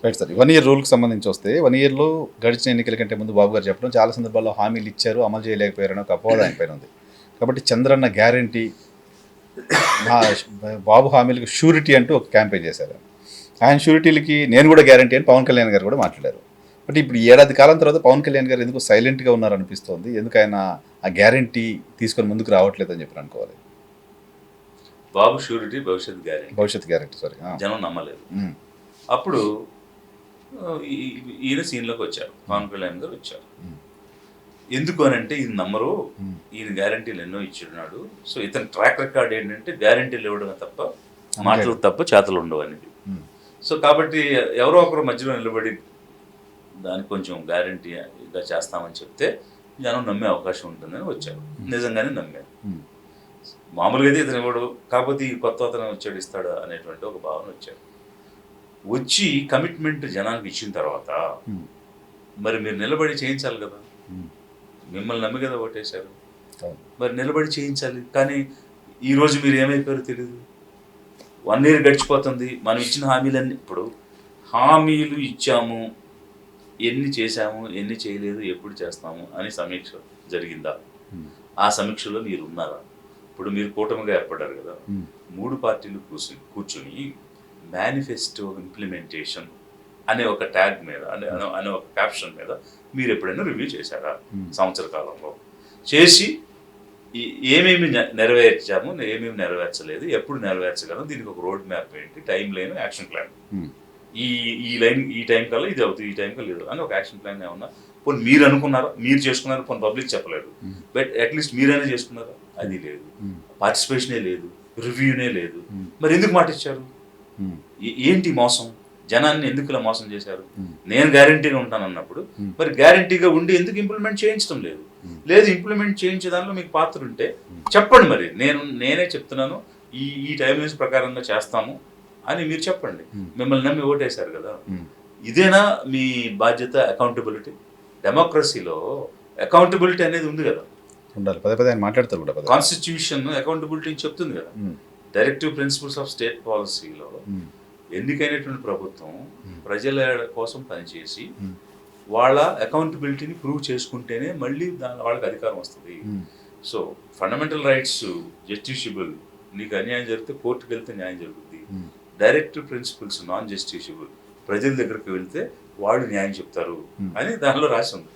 Right sir. 1 year రూల్‌కి సంబంధించి వస్తే 1 ఇయర్‌లో గడిచిన ఎన్నికల కంటే ముందు బాబు గారు చెప్పడం చాలా సందర్భాల్లో హామీలు ఇచ్చారు, అమలు చేయలేకపోయారని ఒక అపవాదు ఆయన పైన ఉంది. కాబట్టి చంద్రన్న గ్యారంటీ నా బాబు హామీలకు షూరిటీ అంటూ ఒక క్యాంపెయిన్ చేశారు. ఆయన షూరిటీలకి నేను కూడా గ్యారంటీ అని పవన్ కళ్యాణ్ గారు కూడా మాట్లాడారు. బట్ ఇప్పుడు ఏడాది కాలం తర్వాత పవన్ కళ్యాణ్ గారు ఎందుకు సైలెంట్గా ఉన్నారనిపిస్తోంది. ఎందుకు ఆయన ఆ గ్యారంటీ తీసుకొని ముందుకు రావట్లేదు అని చెప్పి అనుకోవాలి. బాబు షూరిటీ భవిష్యత్ గ్యారంటీ సారీ జనం నమ్మలేదు. అప్పుడు ఈయన సీన్లోకి వచ్చారు, పవన్ కళ్యాణ్ గారు వచ్చారు. ఎందుకు అని అంటే ఈయన నమ్మరు, ఈయన గ్యారంటీలు ఎన్నో ఇచ్చిన్నాడు. సో ఇతని ట్రాక్ రికార్డ్ ఏంటంటే గ్యారంటీలు ఇవ్వడమే తప్ప మాటలు తప్ప చేతలు ఉండవు అనేది. సో కాబట్టి ఎవరో ఒకరు మధ్యలో నిలబడి దానికి కొంచెం గ్యారంటీగా చేస్తామని చెప్తే జనం నమ్మే అవకాశం ఉంటుందని వచ్చారు. నిజంగానే నమ్మారు. మామూలుగా అయితే ఇతను ఇవ్వడు, కాకపోతే ఈ కొత్త అతను వచ్చాడు ఇస్తాడు అనేటువంటి ఒక భావన వచ్చారు. వచ్చి కమిట్మెంట్ జనానికి ఇచ్చిన తర్వాత మరి మీరు నిలబడి చేయించాలి కదా. మిమ్మల్ని నమ్మి కదా ఓటేశారు, మరి నిలబడి చేయించాలి. కానీ ఈరోజు మీరు ఏమైపోయారో తెలియదు. 1 ఇయర్ గడిచిపోతుంది. మనం ఇచ్చిన హామీలన్నీ, ఇప్పుడు హామీలు ఇచ్చాము, ఎన్ని చేశాము, ఎన్ని చేయలేదు, ఎప్పుడు చేస్తాము అని సమీక్ష జరిగిందా? ఆ సమీక్షలో మీరు ఉన్నారా? ఇప్పుడు మీరు కూటమిగా ఏర్పడ్డారు కదా, 3 పార్టీలు కూర్చుని మేనిఫెస్టో ఇంప్లిమెంటేషన్ అనే ఒక ట్యాగ్ మీద అనే ఒక క్యాప్షన్ మీద మీరు ఎప్పుడైనా రివ్యూ చేశారా? సంవత్సర కాలంలో చేసి ఏమేమి నెరవేర్చాము, ఏమేమి నెరవేర్చలేదు, ఎప్పుడు నెరవేర్చగలం, దీనికి ఒక రోడ్ మ్యాప్ ఏంటి, టైం లైన్, యాక్షన్ ప్లాన్, ఈ లైన్ ఈ టైం కల్లా ఇది అవుతుంది, ఈ టైం కల్లా లేదు అని ఒక యాక్షన్ ప్లాన్ ఏమన్నా పోనీ మీరు అనుకున్నారా? మీరు చేసుకున్నారు, పోనీ పబ్లిక్ చెప్పలేదు, బట్ అట్లీస్ట్ మీరైనా చేసుకున్నారా? అది లేదు. పార్టిసిపేషనే లేదు, రివ్యూనే లేదు. మరి ఎందుకు మాట ఇచ్చారు? ఏంటి మోసం? జనాన్ని ఎందుకు ఇలా మోసం చేశారు? నేను గ్యారంటీగా ఉంటాను అన్నప్పుడు మరి గ్యారంటీగా ఉండి ఎందుకు ఇంప్లిమెంట్ చేయించడం లేదు? లేదు, ఇంప్లిమెంట్ చేయించే దానిలో మీకు పాత్ర ఉంటే చెప్పండి. మరి నేనే చెప్తున్నాను, ఈ టైం లైన్స్ ప్రకారంగా చేస్తాము అని మీరు చెప్పండి. మిమ్మల్ని నమ్మి ఓటేశారు కదా. ఇదేనా మీ బాధ్యత? అకౌంటబిలిటీ, డెమోక్రసీలో అకౌంటబిలిటీ అనేది ఉంది కదా, ఉండాలి. పదే పదే ఆయన మాట్లాడతారు కూడా. కాన్స్టిట్యూషన్ అకౌంటబిలిటీ చెప్తుంది కదా. డైరెక్టివ్ ప్రిన్సిపల్స్ ఆఫ్ స్టేట్ పాలసీలో ఎన్నికైనటువంటి ప్రభుత్వం ప్రజల కోసం పనిచేసి వాళ్ళ అకౌంటబిలిటీని ప్రూవ్ చేసుకుంటేనే మళ్ళీ వాళ్ళకి అధికారం వస్తుంది. సో ఫండమెంటల్ రైట్స్ జస్టిషియబుల్, నీకు అన్యాయం జరిగితే కోర్టుకు వెళ్తే న్యాయం జరుగుతుంది. డైరెక్టివ్ ప్రిన్సిపల్స్ నాన్ జస్టిషియబుల్, ప్రజల దగ్గరికి వెళ్తే వాళ్ళు న్యాయం చెప్తారు అని దానిలో రాసి ఉంది.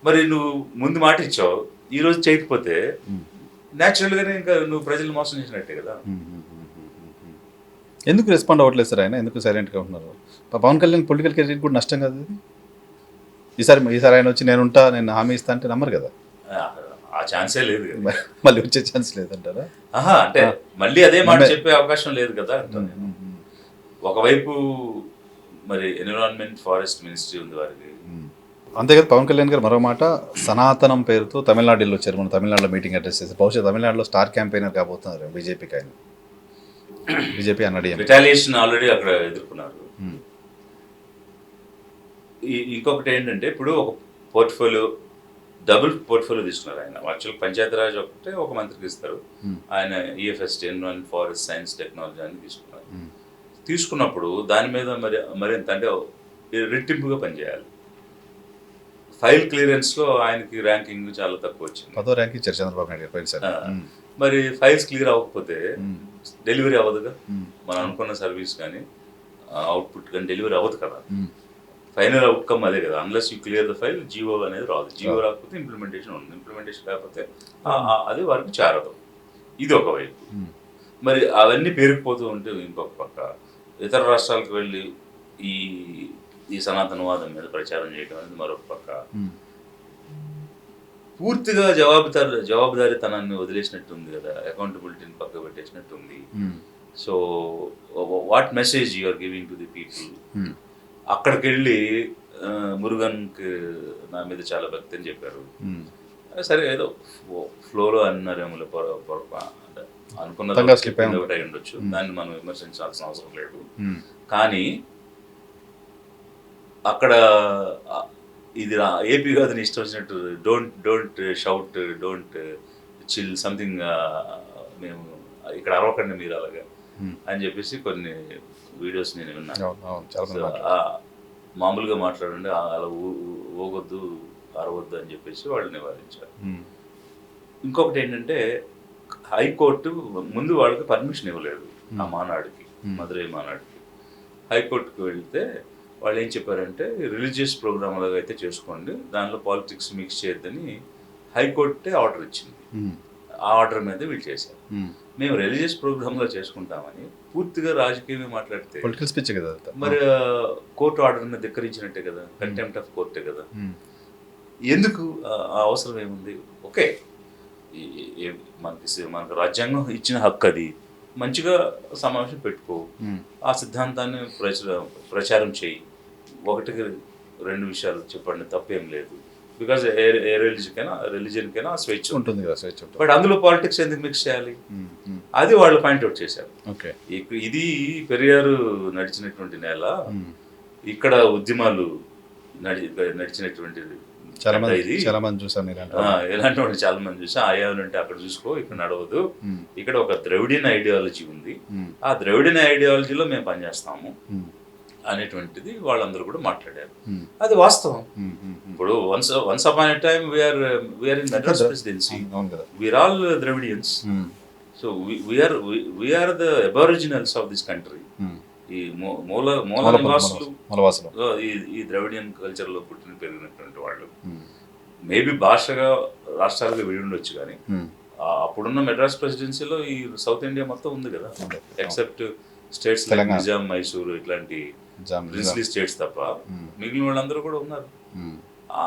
మరి నువ్వు ముందు మాట ఇచ్చావు, ఈరోజు చేయకపోతే న్యాచురల్గానే ఇంకా నువ్వు ప్రజలు మోసం చేసినట్టే కదా. ఎందుకు రెస్పాండ్ అవ్వట్లేదు సార్ ఆయన? ఎందుకు సైలెంట్గా ఉంటున్నారు? పవన్ కళ్యాణ్ పొలిటికల్ కెరీర్ కూడా నష్టం కదా ఇది. ఈసారి ఆయన వచ్చి నేను హామీ ఇస్తా అంటే నమ్మరు కదా. ఆ ఛాన్సే లేదు, మళ్ళీ వచ్చే ఛాన్స్ లేదంటారా? అంటే మళ్ళీ అదే మాట చెప్పే అవకాశం లేదు కదా. ఒకవైపు మరి ఎన్విరాన్మెంట్ ఫారెస్ట్ మినిస్ట్రీ ఉంది వారికి. అంతేకాదు పవన్ కళ్యాణ్ గారు మరో మాట, సనాతనం పేరుతో తమిళనాడులో వచ్చారు. మనం తమిళనాడులో మీటింగ్ అడ్రస్ చేసి బహుశా తమిళనాడులో స్టార్ క్యాంపెయినర్ కాబోతున్నారు బీజేపీకి. ఆయన బీజేపీ అన్నది రిటాలియేషన్ ఆల్రెడీ అక్కడ ఎదుర్కొన్నారు. ఇంకొకటి ఏంటంటే, ఇప్పుడు ఒక పోర్ట్ఫోలియో, డబుల్ పోర్ట్ఫోలియో తీసుకున్నారు ఆయన. యాక్చువల్ పంచాయతీరాజ్ ఒకటే ఒక మంత్రికి ఇస్తారు, ఆయన EFS environment forest science technology అని తీసుకున్నారు. తీసుకున్నప్పుడు దాని మీద మరింత అంటే రెట్టింపుగా పనిచేయాలి. ఫైల్ క్లియరెన్స్లో ఆయనకి ర్యాంకింగ్ చాలా తక్కువ వచ్చింది. 10వ ర్యాంక్ ఇచ్చారు చంద్రబాబు నాయుడు గారు. మరి ఫైల్స్ క్లియర్ అవ్వకపోతే డెలివరీ అవ్వదుగా. మనం అనుకున్న సర్వీస్ కానీ అవుట్పుట్ కానీ డెలివరీ అవ్వదు కదా. ఫైనల్ అవుట్కమ్ అదే కదా. Unless you clear the file, GO అనేది రాదు. జీవో రాకపోతే ఇంప్లిమెంటేషన్ ఉంది, ఇంప్లిమెంటేషన్ లేకపోతే అది వారికి చేరదు. ఇది ఒకవైపు. మరి అవన్నీ పేరుకుపోతూ ఉంటే ఇంకొక పక్క ఇతర రాష్ట్రాలకు వెళ్ళి ఈ సనాతనవాదం మీద ప్రచారం చేయడం అనేది మరొక పక్క. పూర్తిగా జవాబుదారీతనాన్ని వదిలేసినట్టుంది కదా, అకౌంటబిలిటీని పక్క పెట్టేసినట్టుంది. So what message you are giving to the people? అక్కడికి వెళ్ళి మురుగన్కి నా మీద చాలా భక్తి అని చెప్పారు. సరే, ఏదో ఫ్లోలో అన్నారేమో, అనుకున్నది ఒకటి అయి ఉండొచ్చు, దాన్ని మనం విమర్శించాల్సిన అవసరం లేదు. కానీ అక్కడ ఇది ఏపీ కాదు, నీ ఇష్టం వచ్చినట్టు don't shout, don't chill something, మేము ఇక్కడ అరవకండి మీరు అలాగా అని చెప్పేసి కొన్ని వీడియోస్ నేను విన్నాను. మామూలుగా మాట్లాడండి, అలా ఊగొద్దు, అరవద్దు అని చెప్పేసి వాళ్ళు నివారించారు. ఇంకొకటి ఏంటంటే హైకోర్టు ముందు వాళ్ళకి పర్మిషన్ ఇవ్వలేదు ఆ మానాడుకి, మదురై మానాడుకి. హైకోర్టుకి వెళ్తే వాళ్ళు ఏం చెప్పారంటే రిలీజియస్ ప్రోగ్రామ్ లాగా అయితే చేసుకోండి, దానిలో పాలిటిక్స్ మిక్స్ చేయొద్దని హైకోర్టే ఆర్డర్ ఇచ్చింది. ఆ ఆర్డర్ మీద వీళ్ళు చేశారు. మేము రిలీజియస్ ప్రోగ్రాంలో చేసుకుంటామని పూర్తిగా రాజకీయమే మాట్లాడితే పొలిటికల్ స్పీచ్ కదా మరి కోర్టు ఆర్డర్ని ధిక్కరించినట్టే కదా, కంటెంప్ట్ ఆఫ్ కోర్టే కదా. ఎందుకు ఆ అవసరం ఏముంది? ఓకే, మనకు రాజ్యాంగం ఇచ్చిన హక్కు అది, మంచిగా సమావేశం పెట్టుకో, ఆ సిద్ధాంతాన్ని ప్రచారం చేయి, ఒకటికి 2 విషయాలు చెప్పండి, తప్పేం లేదు. బికాజ్ ఏ రిలీజియన్కైనా స్వేచ్ఛ ఉంటుంది కదా, స్వేచ్ఛ. బట్ అందులో పాలిటిక్స్ ఎందుకు మిక్స్ చేయాలి? అది వాళ్ళు పాయింట్అవుట్ చేశారు. ఓకే, ఇది పెరియారు నడిచినటువంటి నేల, ఇక్కడ ఉద్యమాలు నడిచినటువంటి చాలా మంది చూసాను, ఇలాంటి వాళ్ళు చాలా మంది చూసా. అంటే అక్కడ చూసుకో, ఇక్కడ నడవదు, ఇక్కడ ఒక ద్రవిడియన్ ఐడియాలజీ ఉంది, ఆ ద్రవిడియన్ ఐడియాలజీలో మేము పనిచేస్తాము అనేటువంటిది వాళ్ళందరూ కూడా మాట్లాడారు. అది వాస్తవం. ఇప్పుడు once upon a time we are in Madras presidency, we are all Dravidians. So we are the aboriginals of this country. ఈ మూల నివాసులు ఈ ద్రవిడియన్ కల్చర్ లో పుట్టిన పెరిగినటువంటి వాళ్ళు. మేబీ భాషగా రాష్ట్రాలుగా విడి ఉండొచ్చు, కానీ అప్పుడున్న మెడ్రాస్ ప్రెసిడెన్సీలో ఈ సౌత్ ఇండియా మొత్తం ఉంది కదా, except states like Nizam, Mysore ఇట్లాంటి ప్రిన్స్లీ స్టేట్స్ తప్ప మిగిలిన వాళ్ళందరూ కూడా ఉన్నారు.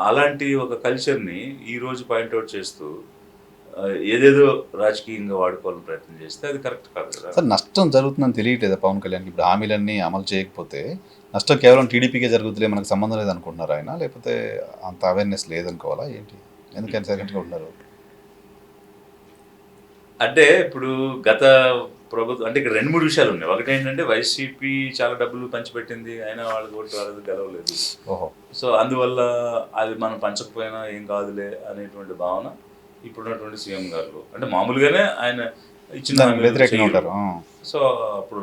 అలాంటి ఒక కల్చర్ని ఈ రోజు పాయింట్అవుట్ చేస్తూ ఏదేదో రాజకీయంగా వాడుకోవాలని ప్రయత్నం చేస్తే అది కరెక్ట్ కాదు కదా. సార్, నష్టం జరుగుతుందని తెలియట్లేదా పవన్ కళ్యాణ్? ఇప్పుడు హామీలన్నీ అమలు చేయకపోతే నష్టం కేవలం టీడీపీకే జరుగుతుందిలే, మనకు సంబంధం లేదనుకుంటున్నారు ఆయన, లేకపోతే అంత అవేర్నెస్ లేదనుకోవాలా ఏంటి? ఎందుకని సైలెంట్గా ఉన్నారు? అంటే ఇప్పుడు గత ప్రభుత్వం అంటే ఇక్కడ 2-3 విషయాలు ఉన్నాయి. ఒకటి ఏంటంటే వైసీపీ చాలా డబ్బులు పంచిపెట్టింది, అయినా వాళ్ళకి ఓటు రాలేదు, గెలవలేదు. సో అందువల్ల అది మనం పంచకపోయినా ఏం కాదులే అనేటువంటి భావన ఇప్పుడున్నటువంటి సీఎం గారు. అంటే మామూలుగానే ఆయన ఇచ్చిన ఉంటారు. సో అప్పుడు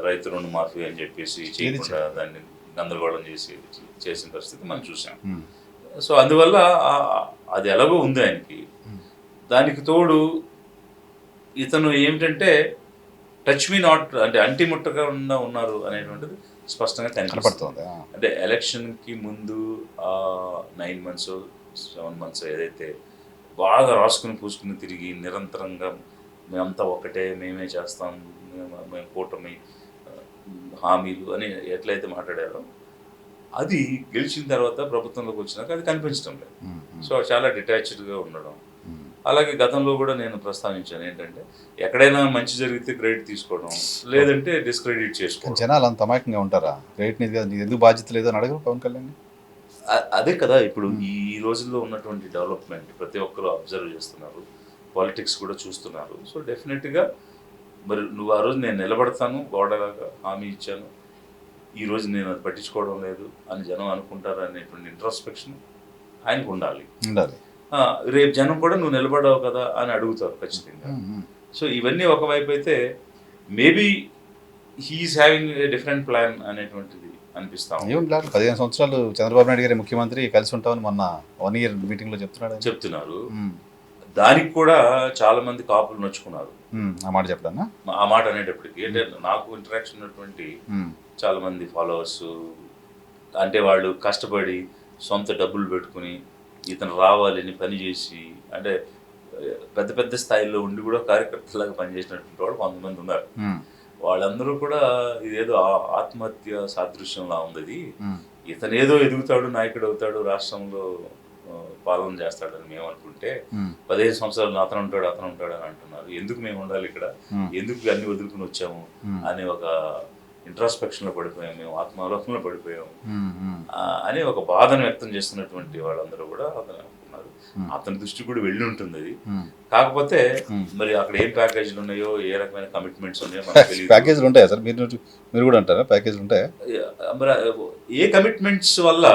రైతు రుణమాఫీ అని చెప్పేసి చేయకుండా దాన్ని గందరగోళం చేసిన పరిస్థితి మనం చూసాం. సో అందువల్ల అది ఎలాగో ఉంది ఆయనకి. దానికి తోడు ఇతను ఏమిటంటే టచ్ మీ నాట్, అంటే అంటి ముట్టగా ఉన్నారు అనేటువంటిది స్పష్టంగా కనిపిస్తుంది. అంటే ఎలక్షన్కి ముందు 9 months 7 months ఏదైతే బాగా రాసుకుని పూసుకుని తిరిగి నిరంతరంగా మేమంతా ఒకటే, మేమే చేస్తాం, మేము కూటమి, హామీలు అని ఎట్లయితే మాట్లాడారో అది గెలిచిన తర్వాత ప్రభుత్వంలోకి వచ్చినాక అది కనిపించడం లేదు. సో చాలా డిటాచ్డ్గా ఉండడం. అలాగే గతంలో కూడా నేను ప్రస్తావించాను ఏంటంటే ఎక్కడైనా మంచి జరిగితే క్రెడిట్ తీసుకోవడం, లేదంటే డిస్క్రెడిట్ చేసుకోవడం. జనాలు అంత అమాయకంగా ఉంటారా? క్రెడిట్ నీది ఎందుకు బాధ్యత లేదు అని అడగరు పవన్ కళ్యాణ్? అదే కదా ఇప్పుడు ఈ రోజుల్లో ఉన్నటువంటి డెవలప్మెంట్ ప్రతి ఒక్కరు అబ్జర్వ్ చేస్తున్నారు, పాలిటిక్స్ కూడా చూస్తున్నారు. సో డెఫినెట్గా మరి నువ్వు ఆ రోజు నేను నిలబడతాను గోడలాగా హామీ ఇచ్చాను, ఈరోజు నేను అది పట్టించుకోవడం లేదు అని జనం అనుకుంటారు అనేటువంటి ఇంట్రాస్పెక్షన్ ఆయనకు ఉండాలి. రేపు జనం కూడా నువ్వు నిలబడవు కదా అని అడుగుతారు ఖచ్చితంగా. సో ఇవన్నీ ఒకవైపు అయితే maybe he's having a different plan అనేటువంటిది అనిపిస్తాం. 15 సంవత్సరాలు చంద్రబాబు నాయుడు గారి ముఖ్యమంత్రి, కలిసి ఉంటామని మొన్న 1 year మీటింగ్లో చెప్తున్నారు. దానికి కూడా చాలా మంది కాపులు నొచ్చుకున్నారు ఆ మాట చెప్పడన్నా. ఆ మాట అనేటప్పటికి అంటే నాకు ఇంటరాక్షన్ ఉన్నటువంటి చాలా మంది ఫాలోవర్స్, అంటే వాళ్ళు కష్టపడి సొంత డబ్బులు పెట్టుకుని ఇతను రావాలని పనిచేసి, అంటే పెద్ద పెద్ద స్థాయిలో ఉండి కూడా కార్యకర్తలాగా పనిచేసినటువంటి వాళ్ళు కొంతమంది ఉన్నారు. వాళ్ళందరూ కూడా ఇదేదో ఆత్మహత్య సాదృశ్యంలా ఉంది, ఇతను ఏదో ఎదుగుతాడు, నాయకుడు అవుతాడు, రాష్ట్రంలో పాలన చేస్తాడని మేము అనుకుంటే 15 సంవత్సరాలు అతను ఉంటాడు అని అంటున్నారు. ఎందుకు మేము ఉండాలి ఇక్కడ, ఎందుకు అన్ని వదులుకుని వచ్చాము అనే ఒక ఇంట్రాస్పెక్షన్ లో పడిపోయాం, మేము ఆత్మాలోకంలో పడిపోయాము అని ఒక బాధను వ్యక్తం చేస్తున్నటువంటి వాళ్ళందరూ కూడా అతను అనుకున్నారు. అతని దృష్టి కూడా వెళ్ళి ఉంటుంది అది. కాకపోతే మరి అక్కడ ఏం ప్యాకేజీలు ఉన్నాయో, ఏ రకమైన కమిట్మెంట్స్ ఉన్నాయో మనకు తెలియదు. ప్యాకేజీలు ఉంటాయా సార్? మీరు కూడా అంటారా ప్యాకేజీలు ఉంటాయా? మరి ఏ కమిట్మెంట్స్ వల్ల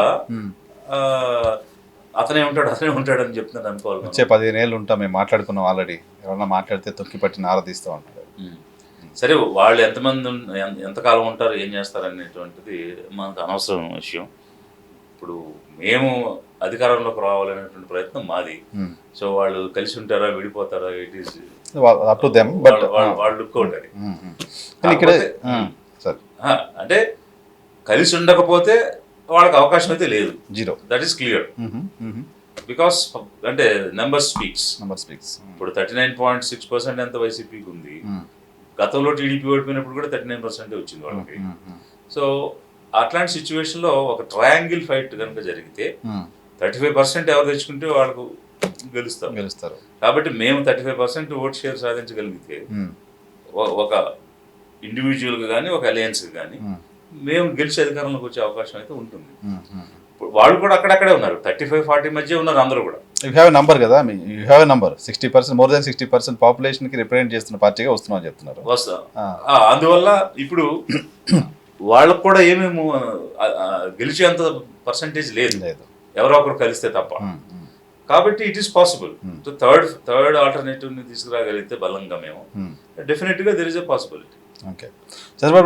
అతనే ఉంటాడు అని చెప్తున్నాడు అనుకోవాలి. వచ్చే 15 ఏళ్ళు ఉంటాం, మేము మాట్లాడుకున్నాం ఆల్రెడీ, ఎవరన్నా మాట్లాడితే తొక్కి పట్టి నారదీస్తాం అంటారు. సరే వాళ్ళు ఎంతమంది ఎంతకాలం ఉంటారు ఏం చేస్తారు అనేటువంటిది మనకు అనవసరం విషయం. ఇప్పుడు మేము అధికారంలోకి రావాలనేటువంటి ప్రయత్నం మాది. సో వాళ్ళు కలిసి ఉంటారా విడిపోతారా it is up to them, but వాళ్ళు లుక్ అవుట్ అది. ఇక్కడ సార్ అంటే కలిసి ఉండకపోతే వాళ్ళకి అవకాశం అయితే లేదు, 0. That is clear. బికాస్ అంటే నెంబర్ స్పీక్స్. ఇప్పుడు 39.6% ఎంత వైసీపీకి ఉంది. గతంలో టీడీపీ ఓడిపోయినప్పుడు కూడా 39% వచ్చింది వాళ్ళకి. సో అట్లాంటి సిచ్యువేషన్లో ఒక ట్రయాంగిల్ ఫైట్ కనుక జరిగితే 35% ఎవరు తెచ్చుకుంటే వాళ్ళకు గెలుస్తారు. కాబట్టి మేము 35% ఓట్ షేర్ సాధించగలిగితే ఒక ఇండివిజువల్గా కానీ ఒక అలయన్స్కి కానీ మేము గెలిచి అధికారంలోకి వచ్చే అవకాశం అయితే ఉంటుంది. వాళ్ళు కూడా అక్కడక్కడే ఉన్నారు, 35-40 మధ్య ఉన్నారు అందరూ కూడా. యూ హ్యావ్ ఎ నంబర్ కదా, you have a number. 60%, more than 60% పాపులేషన్కి రిప్రజెంట్ చేస్తున్న పార్టీగా వస్తున్నామని చెప్తున్నారు. అందువల్ల ఇప్పుడు వాళ్ళకు కూడా ఏమేమి గెలిచేంత పర్సంటేజ్ లేదు, ఎవరో ఒకరు కలిస్తే తప్ప. కాబట్టి ఇట్ ఈస్ పాసిబుల్. థర్డ్ ఆల్టర్నేటివ్ని తీసుకురాగలిగితే బలంగా మేము డెఫినెట్గా there is a possibility. Okay. Chandrababu